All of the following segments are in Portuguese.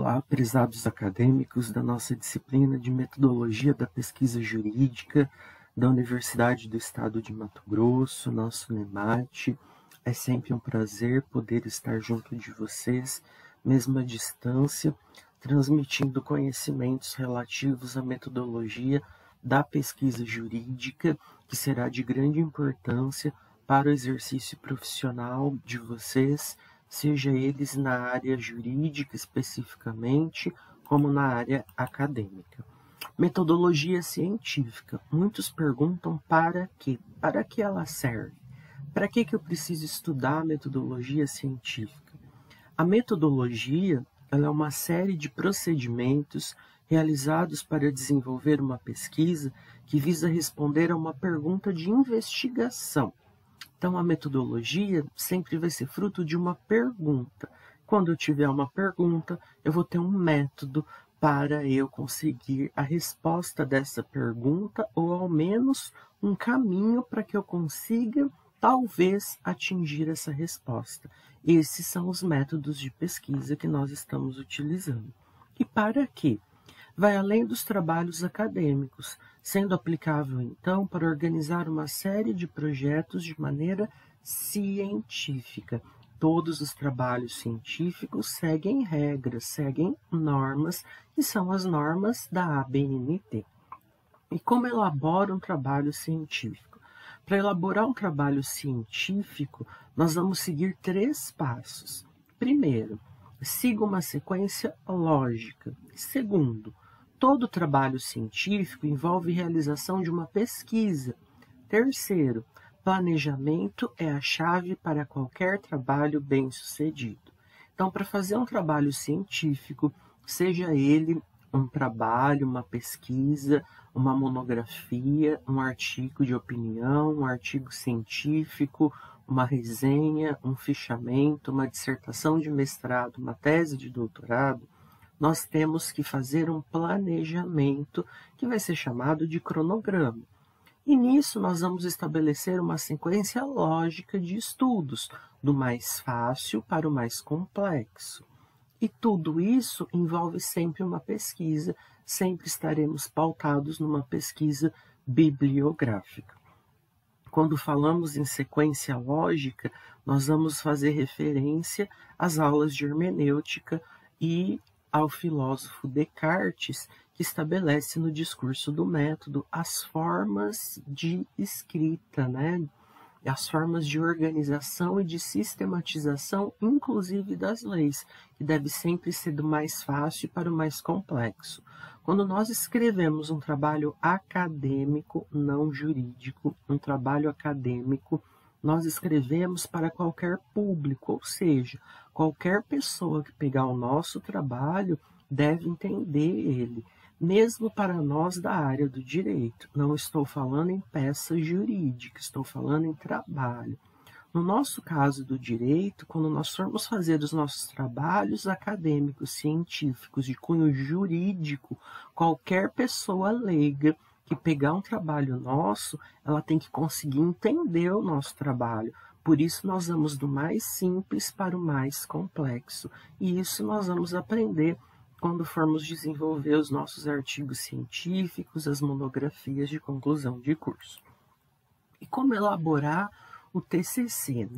Olá, prezados acadêmicos da nossa disciplina de Metodologia da Pesquisa Jurídica da Universidade do Estado de Mato Grosso, nosso NEMAT. É sempre um prazer poder estar junto de vocês, mesmo à distância, transmitindo conhecimentos relativos à metodologia da pesquisa jurídica, que será de grande importância para o exercício profissional de vocês, seja eles na área jurídica especificamente, como na área acadêmica. Metodologia científica. Muitos perguntam para quê? Para que ela serve? Para que eu preciso estudar a metodologia científica? A metodologia ela é uma série de procedimentos realizados para desenvolver uma pesquisa que visa responder a uma pergunta de investigação. Então, a metodologia sempre vai ser fruto de uma pergunta. Quando eu tiver uma pergunta, eu vou ter um método para eu conseguir a resposta dessa pergunta, ou ao menos um caminho para que eu consiga, talvez, atingir essa resposta. Esses são os métodos de pesquisa que nós estamos utilizando. E para quê? Vai além dos trabalhos acadêmicos, sendo aplicável, então, para organizar uma série de projetos de maneira científica. Todos os trabalhos científicos seguem regras, seguem normas, que são as normas da ABNT. E como elabora um trabalho científico? Para elaborar um trabalho científico, nós vamos seguir 3 passos. Primeiro, siga uma sequência lógica. Segundo, todo trabalho científico envolve realização de uma pesquisa. Terceiro, planejamento é a chave para qualquer trabalho bem-sucedido. Então, para fazer um trabalho científico, seja ele um trabalho, uma pesquisa, uma monografia, um artigo de opinião, um artigo científico, uma resenha, um fichamento, uma dissertação de mestrado, uma tese de doutorado, nós temos que fazer um planejamento que vai ser chamado de cronograma. E nisso nós vamos estabelecer uma sequência lógica de estudos, do mais fácil para o mais complexo. E tudo isso envolve sempre uma pesquisa, sempre estaremos pautados numa pesquisa bibliográfica. Quando falamos em sequência lógica, nós vamos fazer referência às aulas de hermenêutica e ao filósofo Descartes, que estabelece no discurso do método as formas de escrita, as formas de organização e de sistematização, inclusive das leis, que deve sempre ser do mais fácil para o mais complexo. Quando nós escrevemos um trabalho acadêmico, não jurídico, um trabalho acadêmico, nós escrevemos para qualquer público, ou seja, qualquer pessoa que pegar o nosso trabalho deve entender ele, mesmo para nós da área do direito. Não estou falando em peça jurídica, estou falando em trabalho. No nosso caso do direito, quando nós formos fazer os nossos trabalhos acadêmicos, científicos, de cunho jurídico, qualquer pessoa leiga que pegar um trabalho nosso, ela tem que conseguir entender o nosso trabalho. Por isso nós vamos do mais simples para o mais complexo. E isso nós vamos aprender quando formos desenvolver os nossos artigos científicos, as monografias de conclusão de curso. E como elaborar o TCC,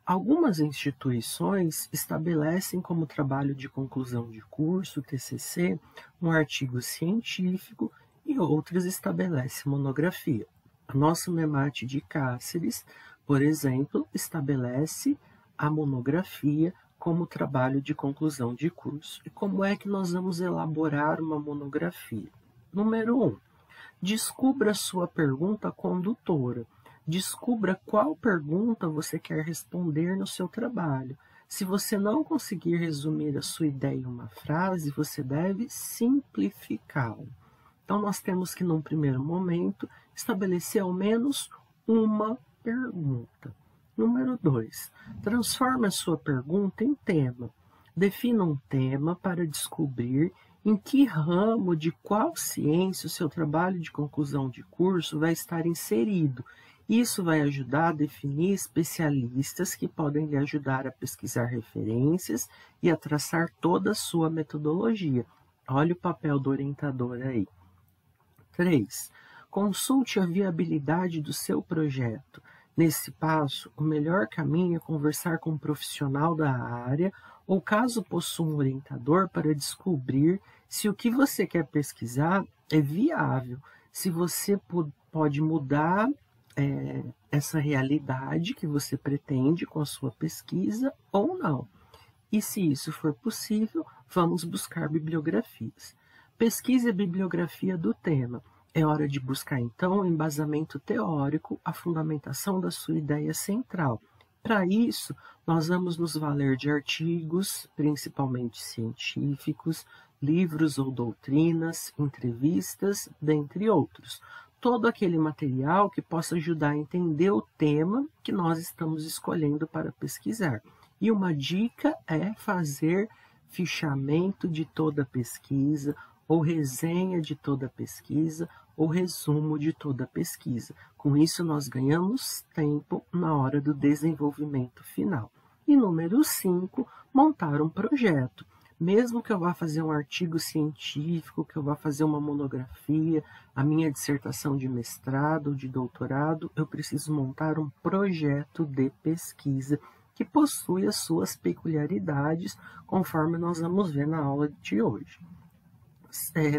Algumas instituições estabelecem como trabalho de conclusão de curso, TCC, um artigo científico e outras estabelecem monografia. O nosso NEMAT de Cáceres, por exemplo, estabelece a monografia como trabalho de conclusão de curso. E como é que nós vamos elaborar uma monografia? Número 1. Descubra a sua pergunta condutora. Descubra qual pergunta você quer responder no seu trabalho. Se você não conseguir resumir a sua ideia em uma frase, você deve simplificá-la. Então, nós temos que, num primeiro momento, estabelecer ao menos uma pergunta. Número 2. Transforme a sua pergunta em tema. Defina um tema para descobrir em que ramo de qual ciência o seu trabalho de conclusão de curso vai estar inserido. Isso vai ajudar a definir especialistas que podem lhe ajudar a pesquisar referências e a traçar toda a sua metodologia. Olha o papel do orientador aí. 3. Consulte a viabilidade do seu projeto. Nesse passo, o melhor caminho é conversar com um profissional da área ou, caso possua um orientador, para descobrir se o que você quer pesquisar é viável, se você pode mudar essa realidade que você pretende com a sua pesquisa ou não. E se isso for possível, vamos buscar bibliografias. Pesquise a bibliografia do tema. É hora de buscar, então, o embasamento teórico, a fundamentação da sua ideia central. Para isso, nós vamos nos valer de artigos, principalmente científicos, livros ou doutrinas, entrevistas, dentre outros. Todo aquele material que possa ajudar a entender o tema que nós estamos escolhendo para pesquisar. E uma dica é fazer fichamento de toda a pesquisa, ou resenha de toda a pesquisa, ou resumo de toda a pesquisa. Com isso, nós ganhamos tempo na hora do desenvolvimento final. E número 5, montar um projeto. Mesmo que eu vá fazer um artigo científico, que eu vá fazer uma monografia, a minha dissertação de mestrado ou de doutorado, eu preciso montar um projeto de pesquisa que possui as suas peculiaridades, conforme nós vamos ver na aula de hoje.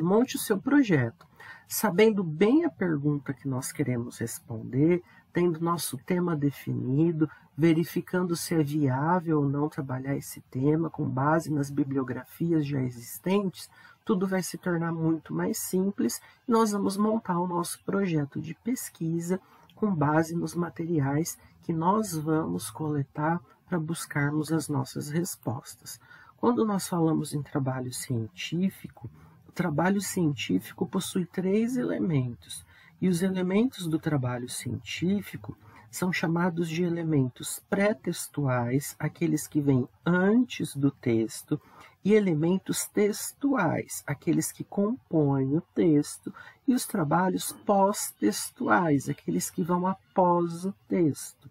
Monte o seu projeto, sabendo bem a pergunta que nós queremos responder, tendo nosso tema definido, verificando se é viável ou não trabalhar esse tema com base nas bibliografias já existentes, tudo vai se tornar muito mais simples e nós vamos montar o nosso projeto de pesquisa com base nos materiais que nós vamos coletar para buscarmos as nossas respostas. Quando nós falamos em trabalho científico, o trabalho científico possui 3 elementos, e os elementos do trabalho científico são chamados de elementos pré-textuais, aqueles que vêm antes do texto, e elementos textuais, aqueles que compõem o texto, e os trabalhos pós-textuais, aqueles que vão após o texto.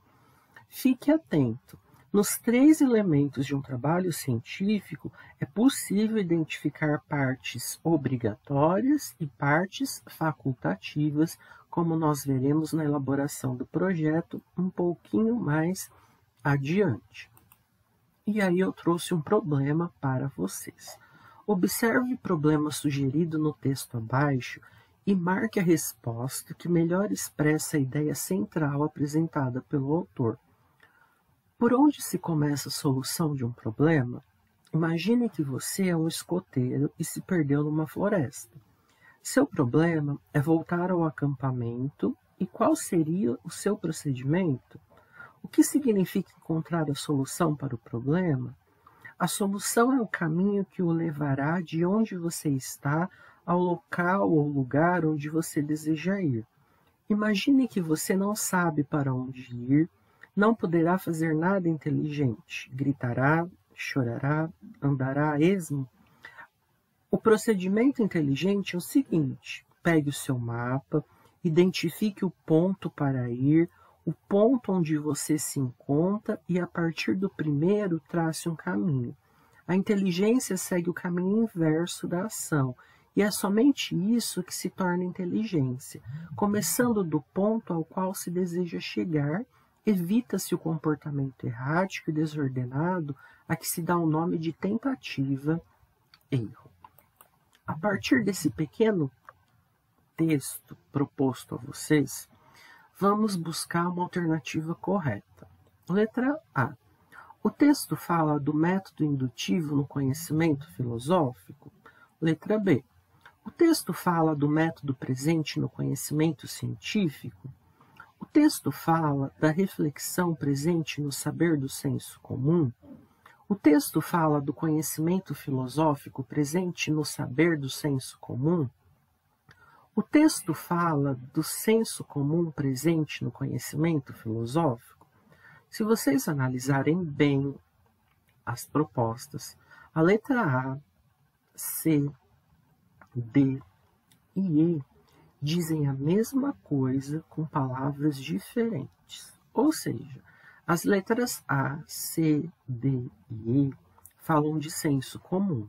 Fique atento. Nos 3 elementos de um trabalho científico, é possível identificar partes obrigatórias e partes facultativas, como nós veremos na elaboração do projeto um pouquinho mais adiante. E aí eu trouxe um problema para vocês. Observe o problema sugerido no texto abaixo e marque a resposta que melhor expressa a ideia central apresentada pelo autor. Por onde se começa a solução de um problema? Imagine que você é um escoteiro e se perdeu numa floresta. Seu problema é voltar ao acampamento e qual seria o seu procedimento? O que significa encontrar a solução para o problema? A solução é o caminho que o levará de onde você está ao local ou lugar onde você deseja ir. Imagine que você não sabe para onde ir, não poderá fazer nada inteligente, gritará, chorará, andará a esmo. O procedimento inteligente é o seguinte: pegue o seu mapa, identifique o ponto para ir, o ponto onde você se encontra e a partir do primeiro trace um caminho. A inteligência segue o caminho inverso da ação e é somente isso que se torna inteligência. Começando do ponto ao qual se deseja chegar, evita-se o comportamento errático e desordenado a que se dá o nome de tentativa-erro. A partir desse pequeno texto proposto a vocês, vamos buscar uma alternativa correta. Letra A. O texto fala do método indutivo no conhecimento filosófico? Letra B. O texto fala do método presente no conhecimento científico? O texto fala da reflexão presente no saber do senso comum? O texto fala do conhecimento filosófico presente no saber do senso comum? O texto fala do senso comum presente no conhecimento filosófico? Se vocês analisarem bem as propostas, a letra A, C, D e E dizem a mesma coisa com palavras diferentes. Ou seja, as letras A, C, D e E falam de senso comum.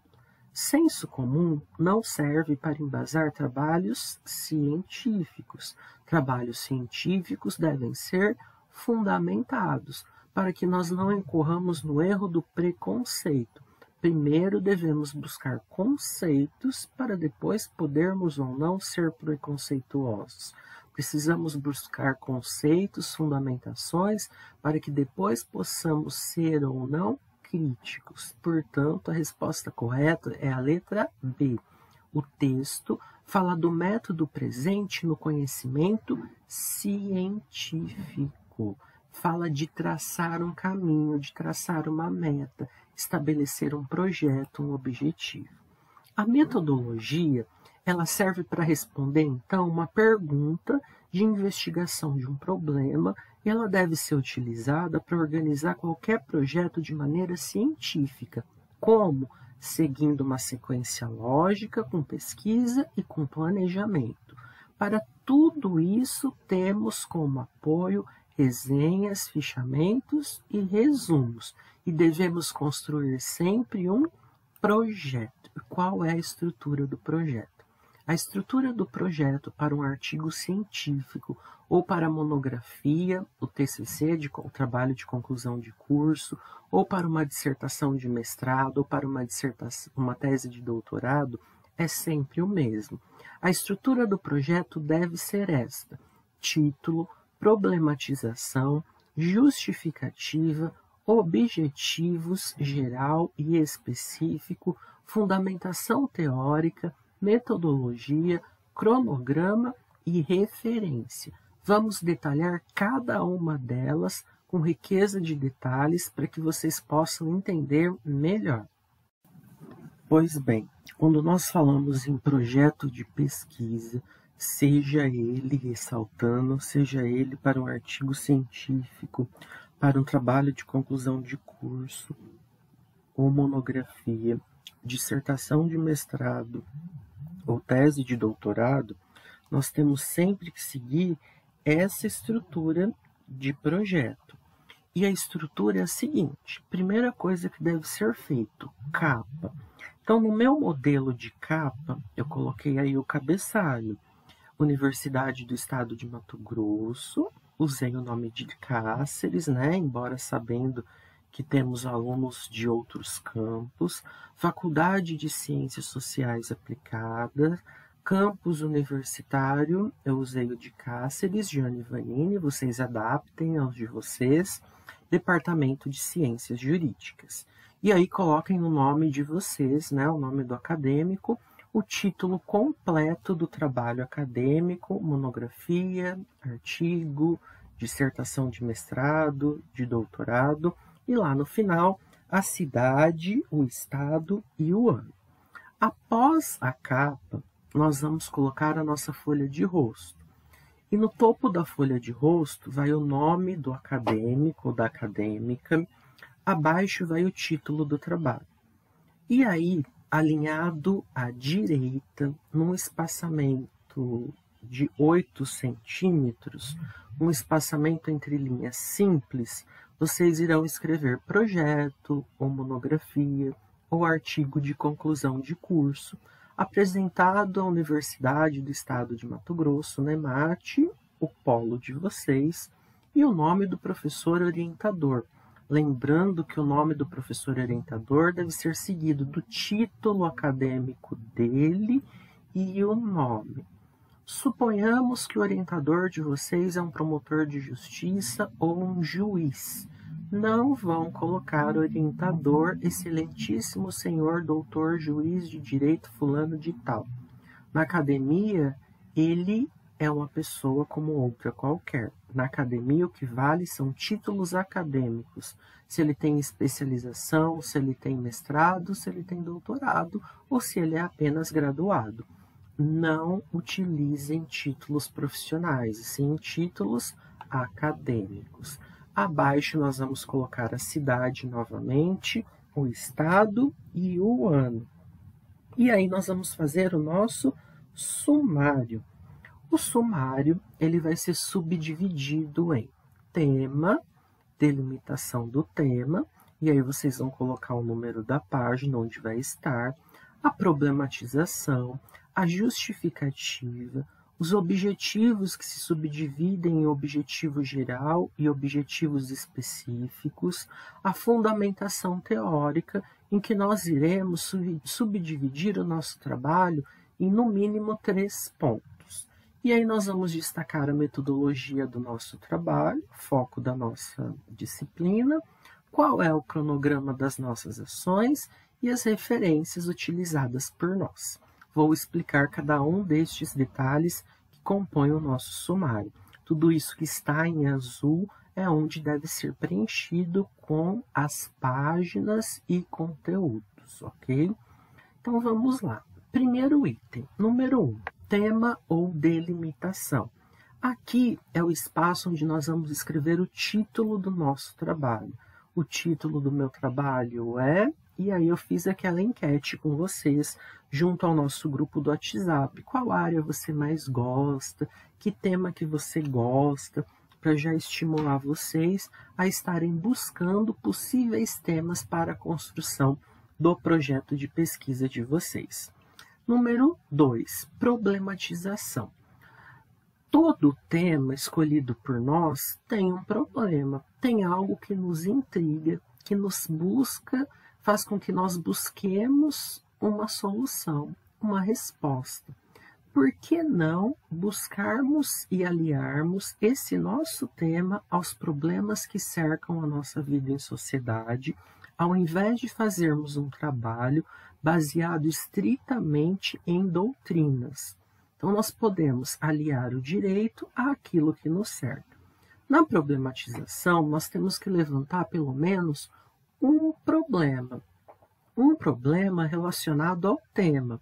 Senso comum não serve para embasar trabalhos científicos. Trabalhos científicos devem ser fundamentados para que nós não incorramos no erro do preconceito. Primeiro devemos buscar conceitos para depois podermos ou não ser preconceituosos. Precisamos buscar conceitos, fundamentações, para que depois possamos ser ou não críticos. Portanto, a resposta correta é a letra B. O texto fala do método presente no conhecimento científico. Fala de traçar um caminho, de traçar uma meta, estabelecer um projeto, um objetivo. A metodologia, ela serve para responder, então, uma pergunta de investigação de um problema e ela deve ser utilizada para organizar qualquer projeto de maneira científica, como seguindo uma sequência lógica, com pesquisa e com planejamento. Para tudo isso, temos como apoio resenhas, fichamentos e resumos, e devemos construir sempre um projeto. Qual é a estrutura do projeto? A estrutura do projeto para um artigo científico ou para a monografia, o TCC, o trabalho de conclusão de curso, ou para uma dissertação de mestrado, ou para uma tese de doutorado, é sempre o mesmo. A estrutura do projeto deve ser esta: título, problematização, justificativa, objetivos geral e específico, fundamentação teórica, metodologia, cronograma e referência. Vamos detalhar cada uma delas com riqueza de detalhes para que vocês possam entender melhor. Pois bem, quando nós falamos em projeto de pesquisa, seja ele ressaltando, seja ele para um artigo científico, para um trabalho de conclusão de curso ou monografia, dissertação de mestrado ou tese de doutorado, nós temos sempre que seguir essa estrutura de projeto. E a estrutura é a seguinte: primeira coisa que deve ser feito, capa. Então, no meu modelo de capa, eu coloquei aí o cabeçalho. Universidade do Estado de Mato Grosso, usei o nome de Cáceres, embora sabendo que temos alunos de outros campos, Faculdade de Ciências Sociais Aplicadas, campus universitário, eu usei o de Cáceres, Gianni Vanini, vocês adaptem aos de vocês, Departamento de Ciências Jurídicas. E aí coloquem o nome de vocês, o nome do acadêmico, o título completo do trabalho acadêmico, monografia, artigo, dissertação de mestrado, de doutorado, e lá no final, a cidade, o estado e o ano. Após a capa, nós vamos colocar a nossa folha de rosto. E no topo da folha de rosto vai o nome do acadêmico ou da acadêmica, abaixo vai o título do trabalho. E aí, alinhado à direita, num espaçamento de 8 centímetros, um espaçamento entre linhas simples, vocês irão escrever projeto, ou monografia, ou artigo de conclusão de curso, apresentado à Universidade do Estado de Mato Grosso, NEMAT, o polo de vocês, e o nome do professor orientador. Lembrando que o nome do professor orientador deve ser seguido do título acadêmico dele e o nome. Suponhamos que o orientador de vocês é um promotor de justiça ou um juiz. Não vão colocar orientador, excelentíssimo senhor doutor juiz de direito fulano de tal. Na academia, ele é uma pessoa como outra qualquer. Na academia, o que vale são títulos acadêmicos. Se ele tem especialização, se ele tem mestrado, se ele tem doutorado, ou se ele é apenas graduado. Não utilizem títulos profissionais, sim títulos acadêmicos. Abaixo nós vamos colocar a cidade novamente, o estado e o ano. E aí nós vamos fazer o nosso sumário. O sumário ele vai ser subdividido em tema, delimitação do tema, e aí vocês vão colocar o número da página onde vai estar, a problematização, a justificativa, os objetivos que se subdividem em objetivo geral e objetivos específicos, a fundamentação teórica, em que nós iremos subdividir o nosso trabalho em no mínimo 3 pontos. E aí nós vamos destacar a metodologia do nosso trabalho, foco da nossa disciplina, qual é o cronograma das nossas ações e as referências utilizadas por nós. Vou explicar cada um destes detalhes que compõem o nosso sumário. Tudo isso que está em azul é onde deve ser preenchido com as páginas e conteúdos, ok? Então vamos lá. Primeiro item, número 1, tema ou delimitação. Aqui é o espaço onde nós vamos escrever o título do nosso trabalho. O título do meu trabalho é... E aí eu fiz aquela enquete com vocês, junto ao nosso grupo do WhatsApp. Qual área você mais gosta? Que tema que você gosta? Para já estimular vocês a estarem buscando possíveis temas para a construção do projeto de pesquisa de vocês. Número 2, problematização. Todo tema escolhido por nós tem um problema, tem algo que nos intriga, que nos busca, faz com que nós busquemos uma solução, uma resposta. Por que não buscarmos e aliarmos esse nosso tema aos problemas que cercam a nossa vida em sociedade, ao invés de fazermos um trabalho baseado estritamente em doutrinas? Então, nós podemos aliar o direito àquilo que nos cerca. Na problematização, nós temos que levantar pelo menos um problema relacionado ao tema.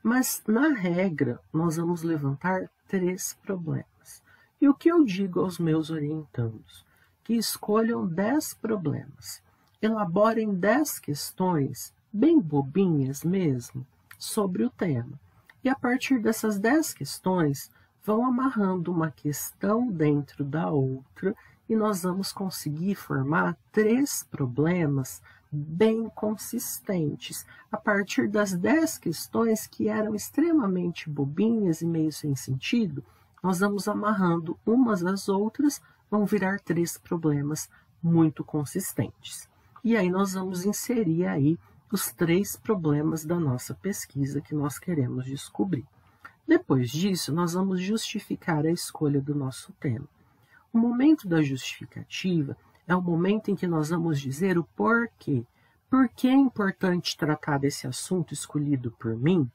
Mas, na regra, nós vamos levantar 3 problemas. E o que eu digo aos meus orientandos? Que escolham 10 problemas. Elaborem 10 questões, bem bobinhas mesmo, sobre o tema. E a partir dessas 10 questões, vão amarrando uma questão dentro da outra e nós vamos conseguir formar 3 problemas bem consistentes, a partir das 10 questões que eram extremamente bobinhas e meio sem sentido, nós vamos amarrando umas às outras, vão virar 3 problemas muito consistentes. E aí nós vamos inserir aí os 3 problemas da nossa pesquisa que nós queremos descobrir. Depois disso, nós vamos justificar a escolha do nosso tema. O momento da justificativa é o momento em que nós vamos dizer o porquê. Por que é importante tratar desse assunto escolhido por mim?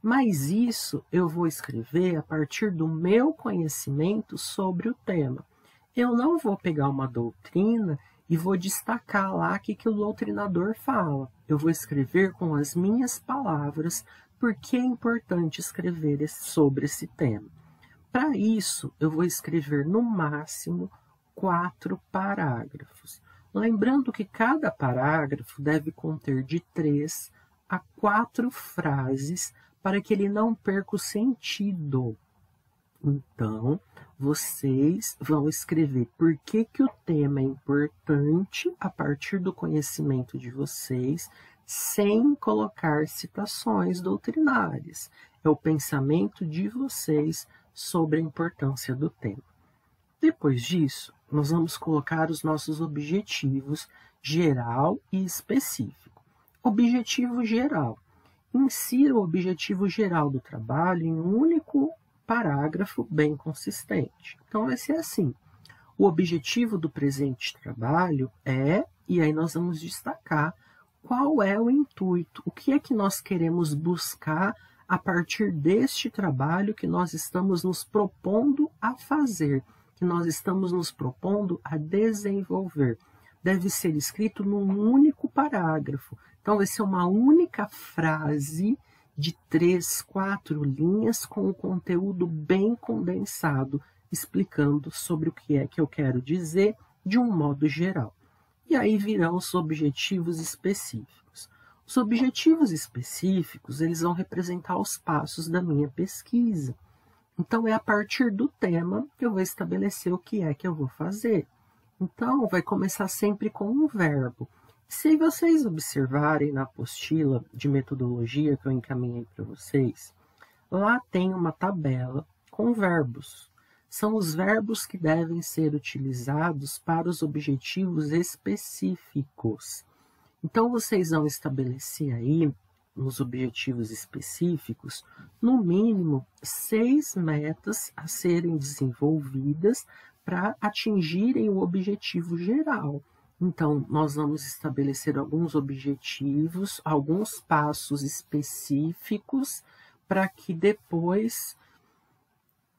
Mas isso eu vou escrever a partir do meu conhecimento sobre o tema. Eu não vou pegar uma doutrina e vou destacar lá o que o doutrinador fala. Eu vou escrever com as minhas palavras porque é importante escrever sobre esse tema. Para isso, eu vou escrever no máximo 4 parágrafos. Lembrando que cada parágrafo deve conter de 3 a 4 frases para que ele não perca o sentido. Então, vocês vão escrever por que o tema é importante a partir do conhecimento de vocês, sem colocar citações doutrinárias. É o pensamento de vocês sobre a importância do tema. Depois disso, nós vamos colocar os nossos objetivos geral e específico. Objetivo geral. Insira o objetivo geral do trabalho em um único parágrafo bem consistente. Então, vai ser assim. O objetivo do presente trabalho é, e aí nós vamos destacar qual é o intuito, o que é que nós queremos buscar a partir deste trabalho que nós estamos nos propondo a fazer, que nós estamos nos propondo a desenvolver. Deve ser escrito num único parágrafo. Então, vai ser uma única frase de 3, 4 linhas com o conteúdo bem condensado, explicando sobre o que é que eu quero dizer de um modo geral. E aí virão os objetivos específicos. Os objetivos específicos, eles vão representar os passos da minha pesquisa. Então, é a partir do tema que eu vou estabelecer o que é que eu vou fazer. Então, vai começar sempre com um verbo. Se vocês observarem na apostila de metodologia que eu encaminhei para vocês, lá tem uma tabela com verbos. São os verbos que devem ser utilizados para os objetivos específicos. Então, vocês vão estabelecer aí, nos objetivos específicos, no mínimo 6 metas a serem desenvolvidas para atingirem o objetivo geral. Então, nós vamos estabelecer alguns objetivos, alguns passos específicos, para que depois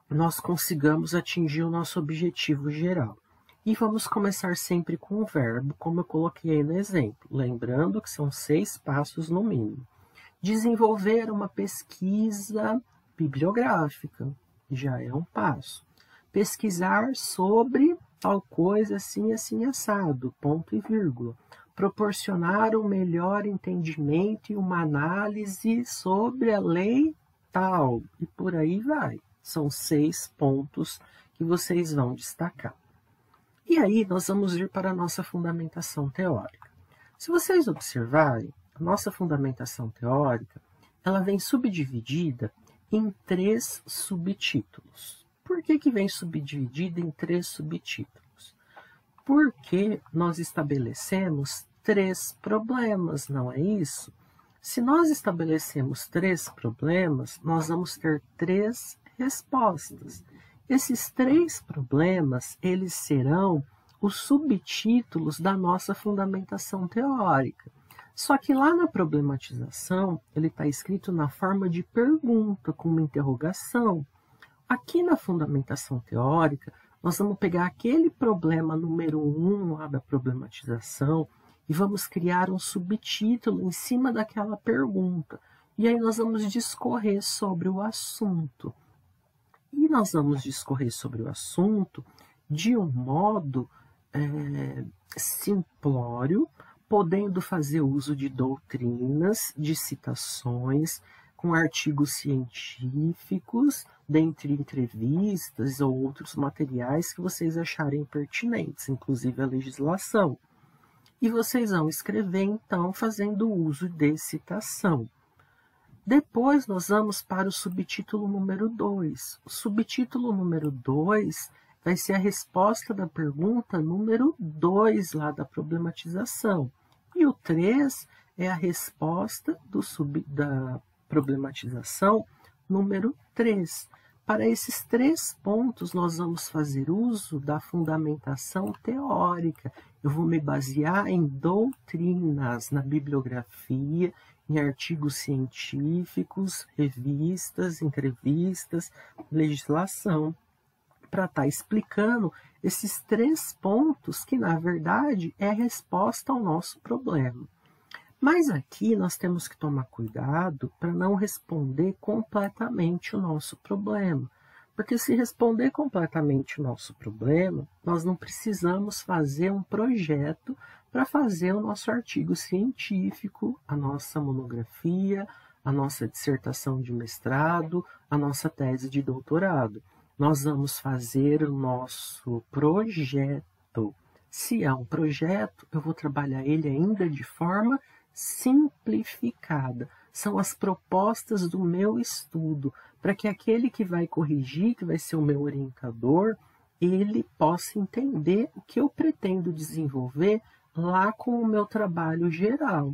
nós consigamos atingir o nosso objetivo geral. E vamos começar sempre com o verbo, como eu coloquei aí no exemplo, lembrando que são 6 passos no mínimo. Desenvolver uma pesquisa bibliográfica, já é um passo. Pesquisar sobre tal coisa assim, assim, assado, ponto e vírgula. Proporcionar um melhor entendimento e uma análise sobre a lei tal, e por aí vai. São 6 pontos que vocês vão destacar. E aí nós vamos ir para a nossa fundamentação teórica. Se vocês observarem, a nossa fundamentação teórica, ela vem subdividida em 3 subtítulos. Por que vem subdividida em 3 subtítulos? Porque nós estabelecemos 3 problemas, não é isso? Se nós estabelecemos 3 problemas, nós vamos ter 3 respostas. Esses 3 problemas, eles serão os subtítulos da nossa fundamentação teórica. Só que lá na problematização, ele está escrito na forma de pergunta, com uma interrogação. Aqui na fundamentação teórica, nós vamos pegar aquele problema número 1 lá da problematização e vamos criar um subtítulo em cima daquela pergunta. E aí nós vamos discorrer sobre o assunto. E nós vamos discorrer sobre o assunto de um modo simplório, podendo fazer uso de doutrinas, de citações, com artigos científicos, dentre entrevistas ou outros materiais que vocês acharem pertinentes, inclusive a legislação. E vocês vão escrever, então, fazendo uso de citação. Depois nós vamos para o subtítulo número 2. O subtítulo número 2 vai ser a resposta da pergunta número 2 lá da problematização. E o 3 é a resposta da problematização número 3. Para esses 3 pontos, nós vamos fazer uso da fundamentação teórica. Eu vou me basear em doutrinas, na bibliografia, em artigos científicos, revistas, entrevistas, legislação, para estar explicando esses 3 pontos que, na verdade, é a resposta ao nosso problema. Mas aqui nós temos que tomar cuidado para não responder completamente o nosso problema. Porque se responder completamente o nosso problema, nós não precisamos fazer um projeto para fazer o nosso artigo científico, a nossa monografia, a nossa dissertação de mestrado, a nossa tese de doutorado. Nós vamos fazer o nosso projeto. Se é um projeto, eu vou trabalhar ele ainda de forma simplificada. São as propostas do meu estudo, para que aquele que vai corrigir, que vai ser o meu orientador, ele possa entender o que eu pretendo desenvolver lá com o meu trabalho geral.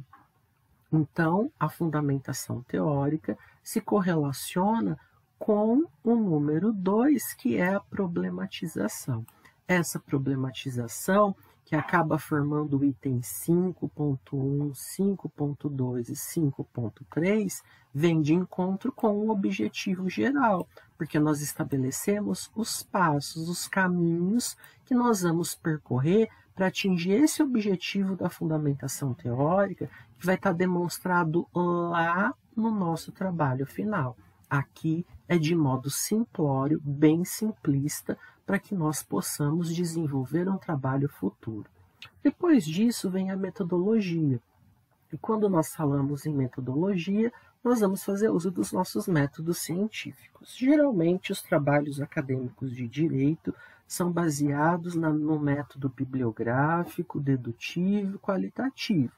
Então, a fundamentação teórica se correlaciona com o número 2, que é a problematização. Essa problematização, que acaba formando o item 5.1, 5.2 e 5.3, vem de encontro com o objetivo geral, porque nós estabelecemos os passos, os caminhos que nós vamos percorrer para atingir esse objetivo da fundamentação teórica, que vai estar demonstrado lá no nosso trabalho final. Aqui é de modo simplório, bem simplista, para que nós possamos desenvolver um trabalho futuro. Depois disso vem a metodologia. E quando nós falamos em metodologia, nós vamos fazer uso dos nossos métodos científicos. Geralmente, os trabalhos acadêmicos de direito são baseados no método bibliográfico, dedutivo e qualitativo.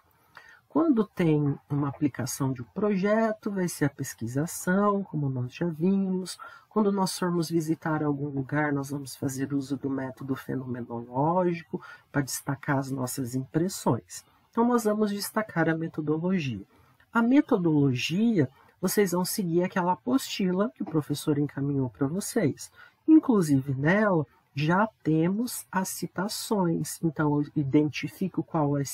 Quando tem uma aplicação de um projeto, vai ser a pesquisação, como nós já vimos. Quando nós formos visitar algum lugar, nós vamos fazer uso do método fenomenológico para destacar as nossas impressões. Então, nós vamos destacar a metodologia. A metodologia, vocês vão seguir aquela apostila que o professor encaminhou para vocês. Inclusive, nela, já temos as citações. Então, eu identifico quais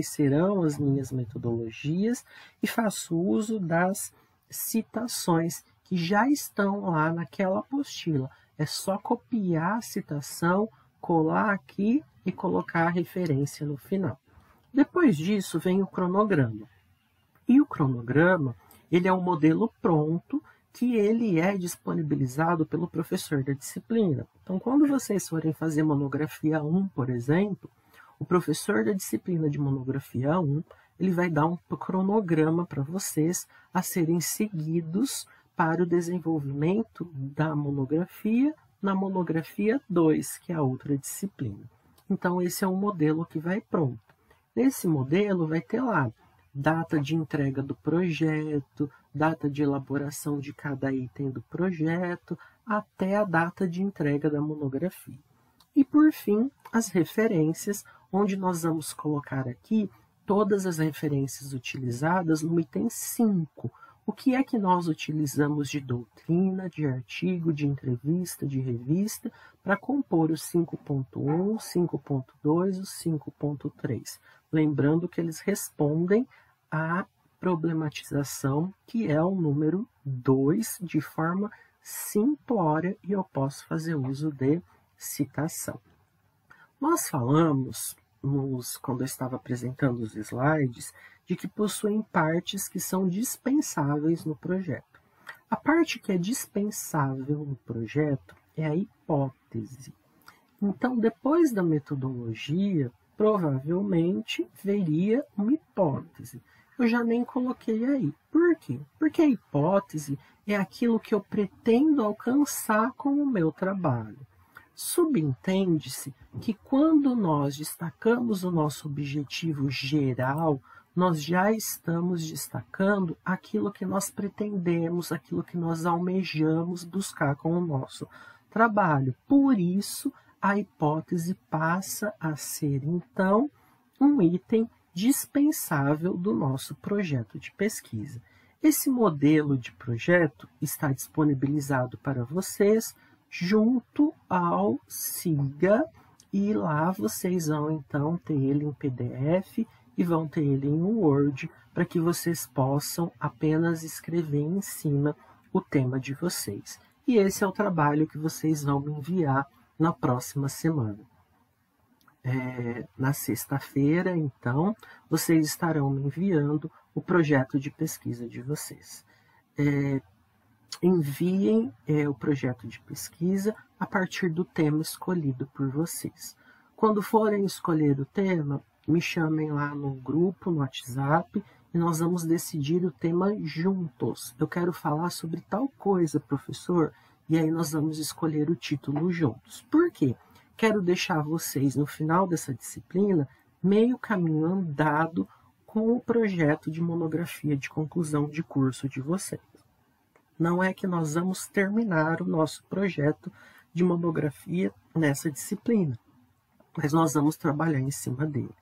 serão as minhas metodologias e faço uso das citações que já estão lá naquela apostila. É só copiar a citação, colar aqui e colocar a referência no final. Depois disso, vem o cronograma. E o cronograma, ele é um modelo pronto que ele é disponibilizado pelo professor da disciplina. Então, quando vocês forem fazer monografia 1, por exemplo, o professor da disciplina de monografia 1, ele vai dar um cronograma para vocês a serem seguidos para o desenvolvimento da monografia na monografia 2, que é a outra disciplina. Então, esse é um modelo que vai pronto. Nesse modelo vai ter lá data de entrega do projeto, data de elaboração de cada item do projeto, até a data de entrega da monografia. E, por fim, as referências, onde nós vamos colocar aqui todas as referências utilizadas no item 5. O que é que nós utilizamos de doutrina, de artigo, de entrevista, de revista, para compor o 5.1, 5.2 e o 5.3. Lembrando que eles respondem à problematização, que é o número 2, de forma simplória, e eu posso fazer uso de citação. Nós falamos, quando eu estava apresentando os slides, de que possuem partes que são dispensáveis no projeto. A parte que é dispensável no projeto é a hipótese. Então, depois da metodologia, provavelmente veria uma hipótese. Eu já nem coloquei aí. Por quê? Porque a hipótese é aquilo que eu pretendo alcançar com o meu trabalho. Subentende-se que quando nós destacamos o nosso objetivo geral, nós já estamos destacando aquilo que nós pretendemos, aquilo que nós almejamos buscar com o nosso trabalho. Por isso, a hipótese passa a ser, então, um item dispensável do nosso projeto de pesquisa. Esse modelo de projeto está disponibilizado para vocês junto ao SIGA, e lá vocês vão então ter ele em PDF e vão ter ele em Word para que vocês possam apenas escrever em cima o tema de vocês. E esse é o trabalho que vocês vão me enviar na próxima semana. Na sexta-feira, então, vocês estarão me enviando o projeto de pesquisa de vocês. Enviem o projeto de pesquisa a partir do tema escolhido por vocês. Quando forem escolher o tema, me chamem lá no grupo, no WhatsApp, e nós vamos decidir o tema juntos. Eu quero falar sobre tal coisa, professor, e aí nós vamos escolher o título juntos. Por quê? Quero deixar vocês, no final dessa disciplina, meio caminho andado com o projeto de monografia de conclusão de curso de vocês. Não é que nós vamos terminar o nosso projeto de monografia nessa disciplina, mas nós vamos trabalhar em cima dele.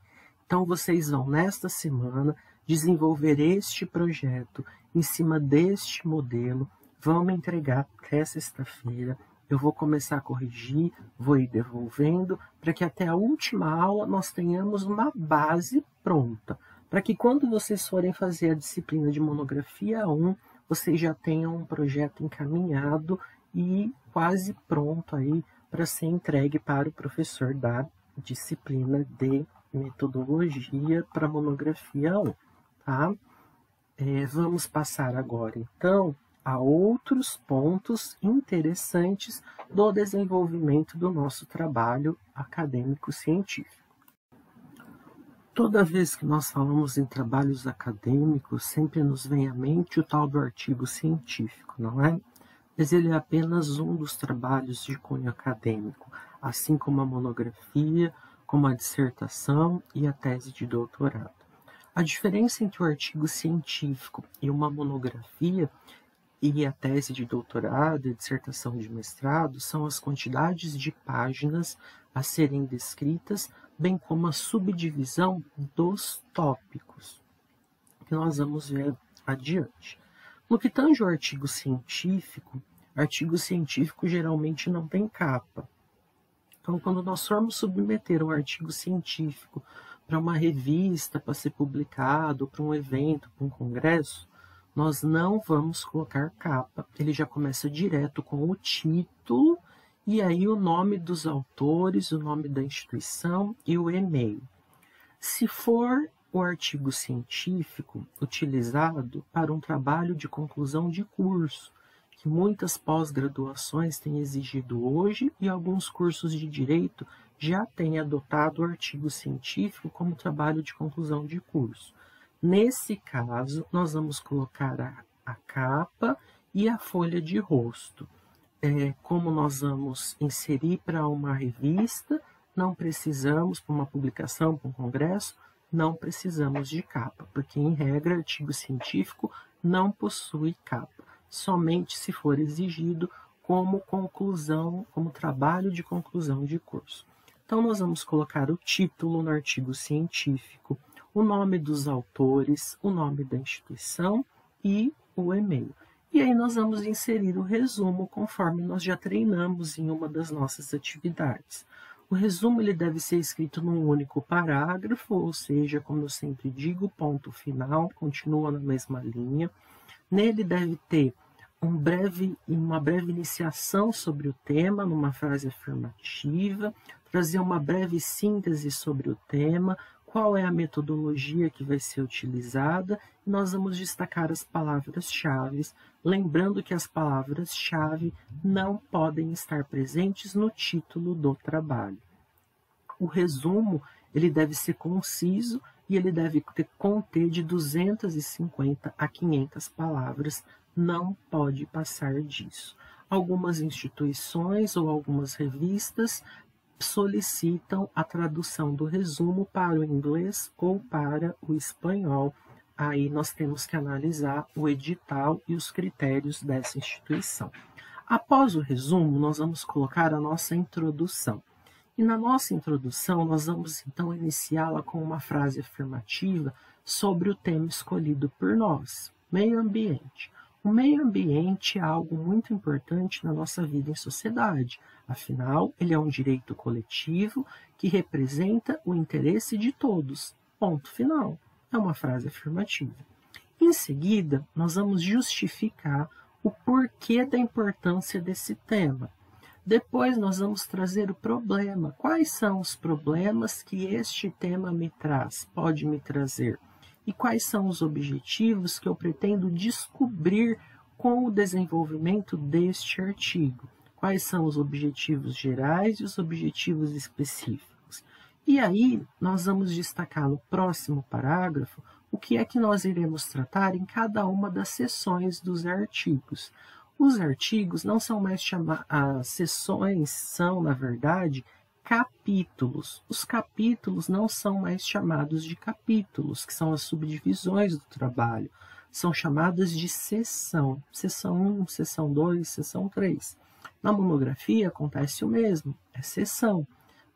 Então, vocês vão, nesta semana, desenvolver este projeto em cima deste modelo, vão me entregar até sexta-feira. Eu vou começar a corrigir, vou ir devolvendo, para que até a última aula nós tenhamos uma base pronta, para que quando vocês forem fazer a disciplina de monografia 1, vocês já tenham um projeto encaminhado e quase pronto aí para ser entregue para o professor da disciplina de metodologia para monografia 1, tá? Vamos passar agora, então, a outros pontos interessantes do desenvolvimento do nosso trabalho acadêmico-científico. Toda vez que nós falamos em trabalhos acadêmicos, sempre nos vem à mente o tal do artigo científico, não é? Mas ele é apenas um dos trabalhos de cunho acadêmico, assim como a monografia, como a dissertação e a tese de doutorado. A diferença entre o artigo científico e uma monografia e a tese de doutorado e a dissertação de mestrado são as quantidades de páginas a serem descritas, bem como a subdivisão dos tópicos, que nós vamos ver adiante. No que tange ao artigo científico geralmente não tem capa. Então, quando nós formos submeter um artigo científico para uma revista, para ser publicado, para um evento, para um congresso, nós não vamos colocar capa. Ele já começa direto com o título e aí o nome dos autores, o nome da instituição e o e-mail. Se for o artigo científico utilizado para um trabalho de conclusão de curso, que muitas pós-graduações têm exigido hoje e alguns cursos de direito já têm adotado o artigo científico como trabalho de conclusão de curso. Nesse caso, nós vamos colocar a capa e a folha de rosto. Como nós vamos inserir para uma revista, não precisamos, para uma publicação, para um congresso, não precisamos de capa, porque, em regra, artigo científico não possui capa, somente se for exigido como conclusão, como trabalho de conclusão de curso. Então, nós vamos colocar o título no artigo científico, o nome dos autores, o nome da instituição e o e-mail. E aí nós vamos inserir o resumo conforme nós já treinamos em uma das nossas atividades. O resumo ele deve ser escrito num único parágrafo, ou seja, como eu sempre digo, ponto final, continua na mesma linha. Nele deve ter uma breve iniciação sobre o tema, numa frase afirmativa, trazer uma breve síntese sobre o tema, qual é a metodologia que vai ser utilizada, e nós vamos destacar as palavras-chave, lembrando que as palavras-chave não podem estar presentes no título do trabalho. O resumo ele deve ser conciso e ele deve conter de 250 a 500 palavras, não pode passar disso. Algumas instituições ou algumas revistas solicitam a tradução do resumo para o inglês ou para o espanhol. Aí nós temos que analisar o edital e os critérios dessa instituição. Após o resumo, nós vamos colocar a nossa introdução. E na nossa introdução, nós vamos então iniciá-la com uma frase afirmativa sobre o tema escolhido por nós, meio ambiente. O meio ambiente é algo muito importante na nossa vida em sociedade. Afinal, ele é um direito coletivo que representa o interesse de todos. Ponto final. É uma frase afirmativa. Em seguida, nós vamos justificar o porquê da importância desse tema. Depois, nós vamos trazer o problema. Quais são os problemas que este tema me traz, pode me trazer? E quais são os objetivos que eu pretendo descobrir com o desenvolvimento deste artigo? Quais são os objetivos gerais e os objetivos específicos? E aí, nós vamos destacar no próximo parágrafo o que é que nós iremos tratar em cada uma das seções dos artigos. Os artigos não são mais chamados, as seções são, na verdade, capítulos. Os capítulos não são mais chamados de capítulos, que são as subdivisões do trabalho. São chamadas de seção. Seção 1, seção 2, seção 3. Na monografia acontece o mesmo, é seção.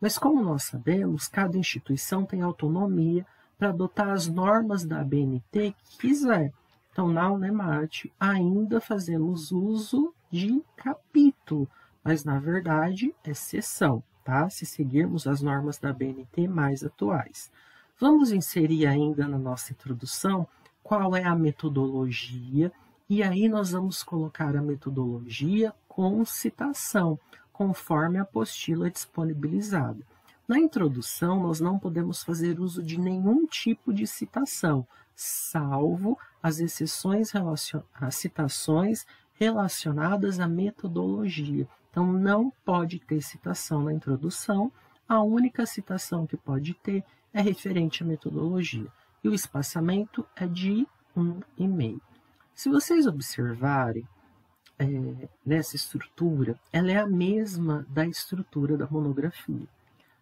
Mas como nós sabemos, cada instituição tem autonomia para adotar as normas da ABNT que quiser. Então, na Unemate, ainda fazemos uso de capítulo, mas na verdade é seção, tá? Se seguirmos as normas da ABNT mais atuais. Vamos inserir ainda na nossa introdução qual é a metodologia, e aí nós vamos colocar a metodologia com citação, conforme a apostila disponibilizada. Na introdução, nós não podemos fazer uso de nenhum tipo de citação, salvo as exceções as citações relacionadas à metodologia. Então, não pode ter citação na introdução, a única citação que pode ter é referente à metodologia. E o espaçamento é de 1,5. Se vocês observarem, nessa estrutura, ela é a mesma da estrutura da monografia.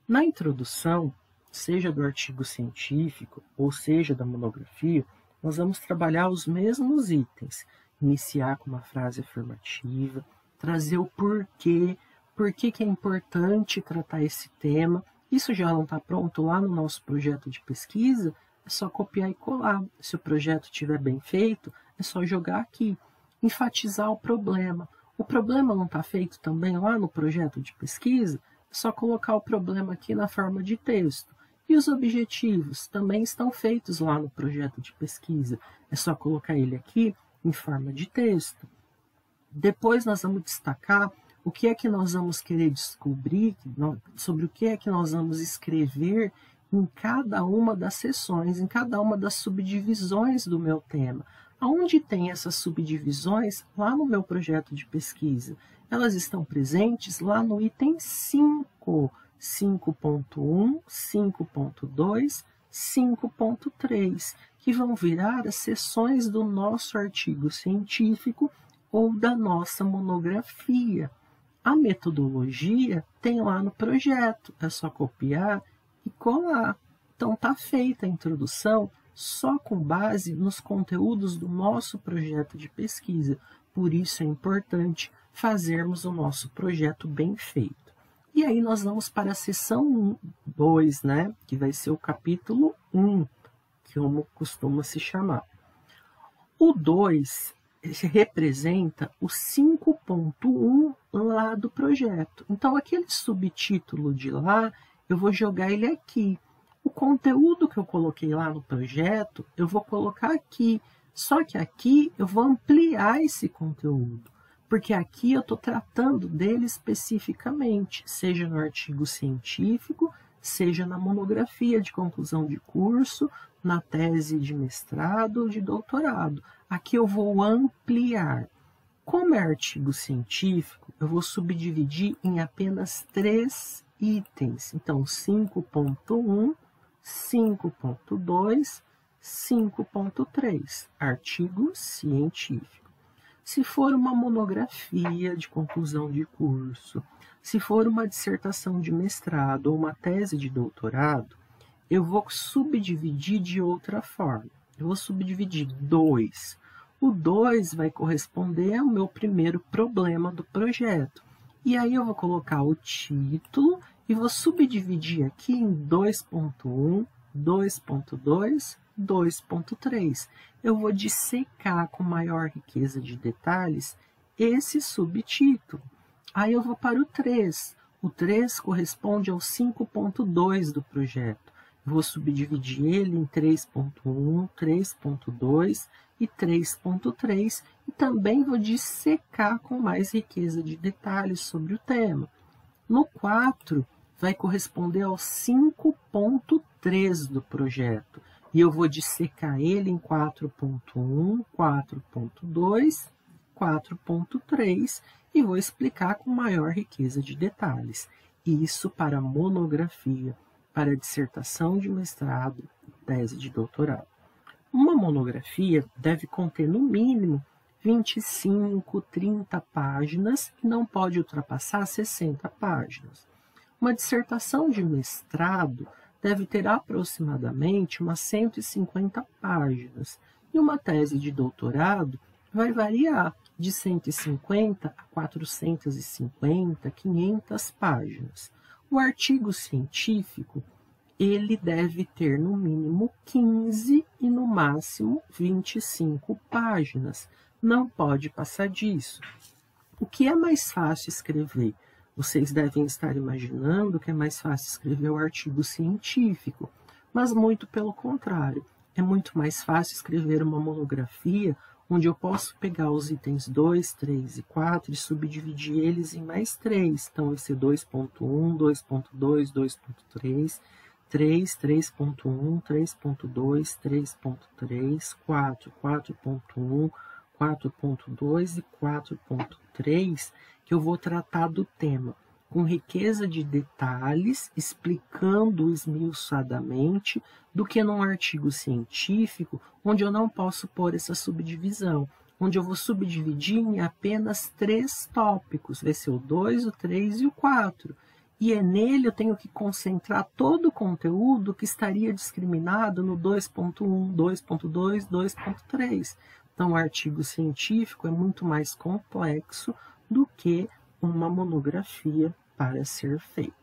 Na introdução, seja do artigo científico ou seja da monografia, nós vamos trabalhar os mesmos itens. Iniciar com uma frase afirmativa, trazer o porquê, por que é importante tratar esse tema. Isso já não está pronto lá no nosso projeto de pesquisa, é só copiar e colar. Se o projeto estiver bem feito, é só jogar aqui. Enfatizar o problema. O problema não está feito também lá no projeto de pesquisa? É só colocar o problema aqui na forma de texto. E os objetivos também estão feitos lá no projeto de pesquisa. É só colocar ele aqui em forma de texto. Depois nós vamos destacar o que é que nós vamos querer descobrir, sobre o que é que nós vamos escrever em cada uma das sessões, em cada uma das subdivisões do meu tema. Aonde tem essas subdivisões? Lá no meu projeto de pesquisa. Elas estão presentes lá no item 5, 5.1, 5.2, 5.3, que vão virar as seções do nosso artigo científico ou da nossa monografia. A metodologia tem lá no projeto, é só copiar e colar. Então está feita a introdução só com base nos conteúdos do nosso projeto de pesquisa. Por isso é importante fazermos o nosso projeto bem feito. E aí nós vamos para a seção 2, né? Que vai ser o capítulo 1, como costuma se chamar. O 2 representa o 5.1 lá do projeto. Então, aquele subtítulo de lá, eu vou jogar ele aqui. O conteúdo que eu coloquei lá no projeto, eu vou colocar aqui. Só que aqui eu vou ampliar esse conteúdo, porque aqui eu estou tratando dele especificamente, seja no artigo científico, seja na monografia de conclusão de curso, na tese de mestrado ou de doutorado. Aqui eu vou ampliar. Como é artigo científico, eu vou subdividir em apenas 3 itens. Então, 5.1, 5.2, 5.3, artigo científico. Se for uma monografia de conclusão de curso, se for uma dissertação de mestrado ou uma tese de doutorado, eu vou subdividir de outra forma. Eu vou subdividir 2. O 2 vai corresponder ao meu primeiro problema do projeto. E aí eu vou colocar o título e vou subdividir aqui em 2.1, 2.2, 2.3. Eu vou dissecar com maior riqueza de detalhes esse subtítulo. Aí eu vou para o 3. O 3 corresponde ao 5.2 do projeto. Eu vou subdividir ele em 3.1, 3.2 e 3.3 e também vou dissecar com mais riqueza de detalhes sobre o tema. No 4, vai corresponder ao 5.3 do projeto. E eu vou dissecar ele em 4.1, 4.2, 4.3 e vou explicar com maior riqueza de detalhes. Isso para monografia, para dissertação de mestrado, tese de doutorado. Uma monografia deve conter no mínimo 25, 30 páginas e não pode ultrapassar 60 páginas. Uma dissertação de mestrado deve ter aproximadamente umas 150 páginas e uma tese de doutorado vai variar de 150 a 450, 500 páginas. O artigo científico, ele deve ter no mínimo 15 e no máximo 25 páginas. Não pode passar disso. O que é mais fácil escrever? Vocês devem estar imaginando que é mais fácil escrever o artigo científico, mas muito pelo contrário. É muito mais fácil escrever uma monografia onde eu posso pegar os itens 2, 3 e 4 e subdividir eles em mais 3. Então, vai ser 2.1, 2.2, 2.3, 3, 3.1, 3.2, 3.3, 4, 4.1, 4.2 e 4.3, que eu vou tratar do tema com riqueza de detalhes, explicando esmiuçadamente, do que num artigo científico, onde eu não posso pôr essa subdivisão, onde eu vou subdividir em apenas 3 tópicos, vai ser o 2, o 3 e o 4. E é nele eu tenho que concentrar todo o conteúdo que estaria discriminado no 2.1, 2.2, 2.3. Então, o artigo científico é muito mais complexo do que uma monografia para ser feita.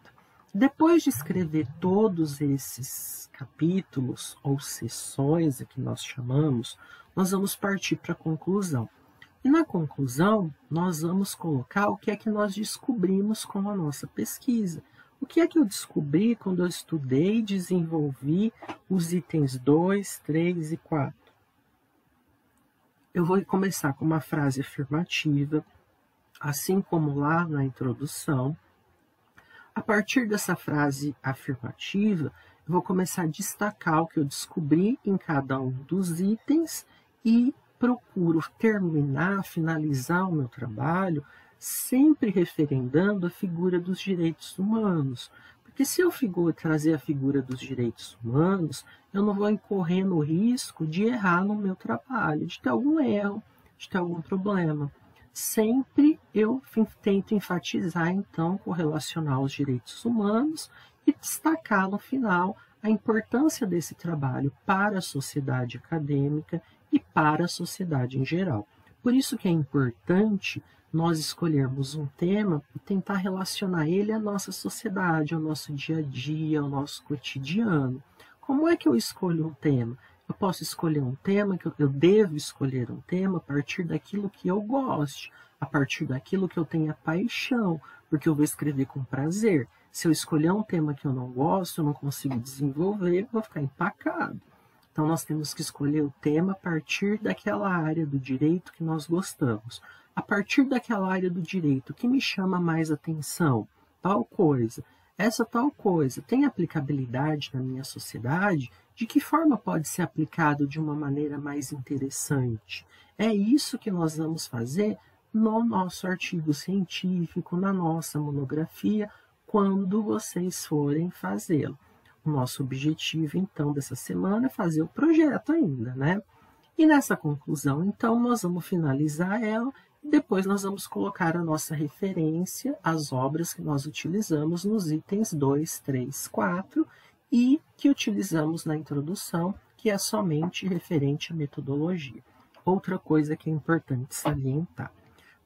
Depois de escrever todos esses capítulos ou seções, que nós chamamos, nós vamos partir para a conclusão. E na conclusão, nós vamos colocar o que é que nós descobrimos com a nossa pesquisa. O que é que eu descobri quando eu estudei e desenvolvi os itens 2, 3 e 4? Eu vou começar com uma frase afirmativa, assim como lá na introdução. A partir dessa frase afirmativa, eu vou começar a destacar o que eu descobri em cada um dos itens e procuro terminar, finalizar o meu trabalho sempre referendando a figura dos direitos humanos. Porque se eu trazer a figura dos direitos humanos, eu não vou incorrer no risco de errar no meu trabalho, de ter algum erro, de ter algum problema. Sempre eu tento enfatizar, então, correlacionar os direitos humanos e destacar no final a importância desse trabalho para a sociedade acadêmica e para a sociedade em geral. Por isso que é importante nós escolhermos um tema e tentar relacionar ele à nossa sociedade, ao nosso dia a dia, ao nosso cotidiano. Como é que eu escolho um tema? Eu posso escolher um tema, eu devo escolher um tema a partir daquilo que eu goste, a partir daquilo que eu tenha paixão, porque eu vou escrever com prazer. Se eu escolher um tema que eu não gosto, eu não consigo desenvolver, eu vou ficar empacado. Então, nós temos que escolher o tema a partir daquela área do direito que nós gostamos. A partir daquela área do direito que me chama mais atenção, tal coisa. Essa tal coisa tem aplicabilidade na minha sociedade? De que forma pode ser aplicado de uma maneira mais interessante? É isso que nós vamos fazer no nosso artigo científico, na nossa monografia, quando vocês forem fazê-lo. O nosso objetivo, então, dessa semana é fazer o projeto ainda, né? E nessa conclusão, então, nós vamos finalizar ela e depois nós vamos colocar a nossa referência, as obras que nós utilizamos nos itens 2, 3, 4 e que utilizamos na introdução, que é somente referente à metodologia. Outra coisa que é importante salientar.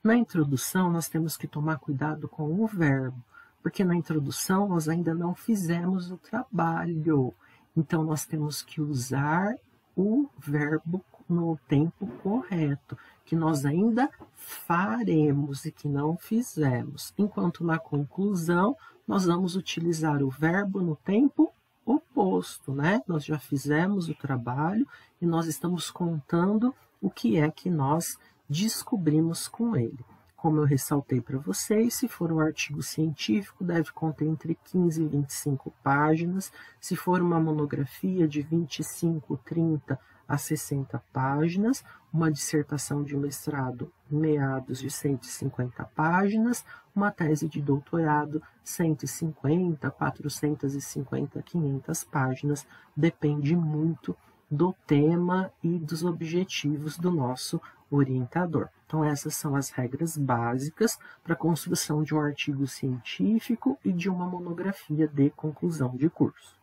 Na introdução, nós temos que tomar cuidado com o verbo, porque na introdução nós ainda não fizemos o trabalho. Então, nós temos que usar o verbo no tempo correto, que nós ainda faremos e que não fizemos. Enquanto na conclusão, nós vamos utilizar o verbo no tempo oposto, né? Nós já fizemos o trabalho e nós estamos contando o que é que nós descobrimos com ele. Como eu ressaltei para vocês, se for um artigo científico, deve conter entre 15 e 25 páginas. Se for uma monografia, de 25, 30 a 60 páginas. Uma dissertação de mestrado, meados de 150 páginas. Uma tese de doutorado, 150, 450, 500 páginas. Depende muito do tema e dos objetivos do nosso orientador. Então, essas são as regras básicas para a construção de um artigo científico e de uma monografia de conclusão de curso.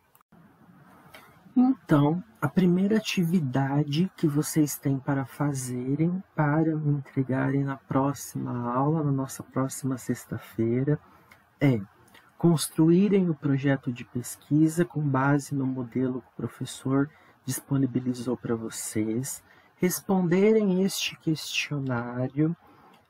Então, a primeira atividade que vocês têm para fazerem, para me entregarem na próxima aula, na nossa próxima sexta-feira, é construírem o projeto de pesquisa com base no modelo que o professor disponibilizou para vocês, responderem este questionário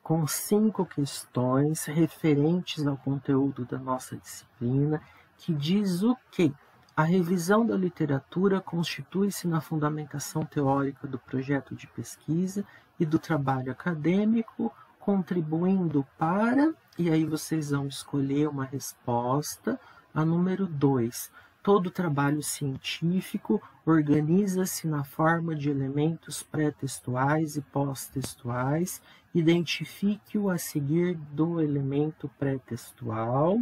com 5 questões referentes ao conteúdo da nossa disciplina, que diz o quê? A revisão da literatura constitui-se na fundamentação teórica do projeto de pesquisa e do trabalho acadêmico, contribuindo para, e aí vocês vão escolher uma resposta, a número 2, Todo trabalho científico organiza-se na forma de elementos pré-textuais e pós-textuais. Identifique-o a seguir do elemento pré-textual.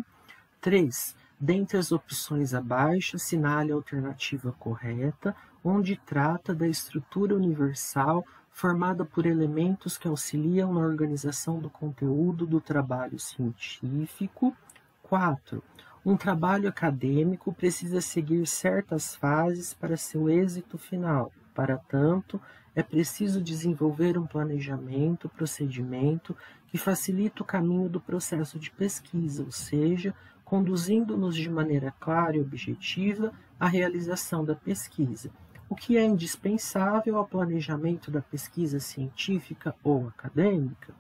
3. Dentre as opções abaixo, assinale a alternativa correta, onde trata da estrutura universal formada por elementos que auxiliam na organização do conteúdo do trabalho científico. 4. Um trabalho acadêmico precisa seguir certas fases para seu êxito final. Para tanto, é preciso desenvolver um planejamento, procedimento que facilite o caminho do processo de pesquisa, ou seja, conduzindo-nos de maneira clara e objetiva à realização da pesquisa, o que é indispensável ao planejamento da pesquisa científica ou acadêmica.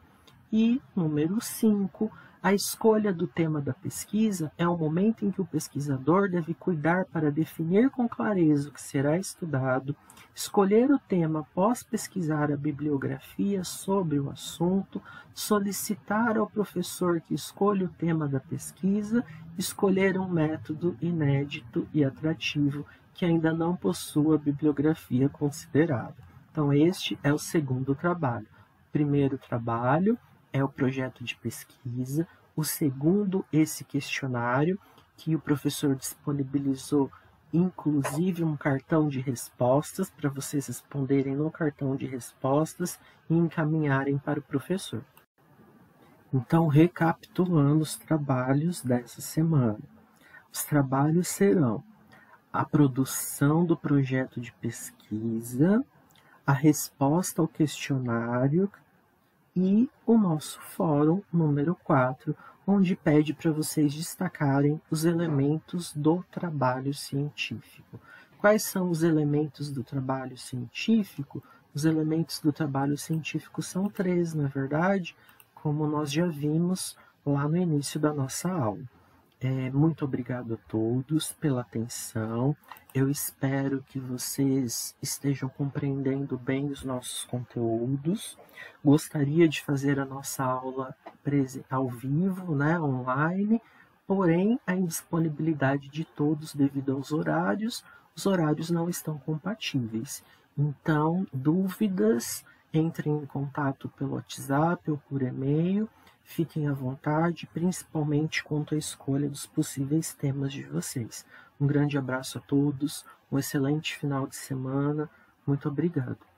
E, número 5, a escolha do tema da pesquisa é o momento em que o pesquisador deve cuidar para definir com clareza o que será estudado, escolher o tema após pesquisar a bibliografia sobre o assunto, solicitar ao professor que escolha o tema da pesquisa, escolher um método inédito e atrativo que ainda não possua bibliografia considerada. Então, este é o segundo trabalho. O primeiro trabalho é o projeto de pesquisa, o segundo, esse questionário, que o professor disponibilizou, inclusive um cartão de respostas, para vocês responderem no cartão de respostas e encaminharem para o professor. Então, recapitulando os trabalhos dessa semana. Os trabalhos serão a produção do projeto de pesquisa, a resposta ao questionário, e o nosso fórum número 4, onde pede para vocês destacarem os elementos do trabalho científico. Quais são os elementos do trabalho científico? Os elementos do trabalho científico são 3, na verdade, como nós já vimos lá no início da nossa aula. Muito obrigado a todos pela atenção. Eu espero que vocês estejam compreendendo bem os nossos conteúdos. Gostaria de fazer a nossa aula ao vivo, online, porém a indisponibilidade de todos devido aos horários, os horários não estão compatíveis. Então, dúvidas, entrem em contato pelo WhatsApp ou por e-mail. Fiquem à vontade, principalmente quanto à escolha dos possíveis temas de vocês. Um grande abraço a todos, um excelente final de semana. Muito obrigado.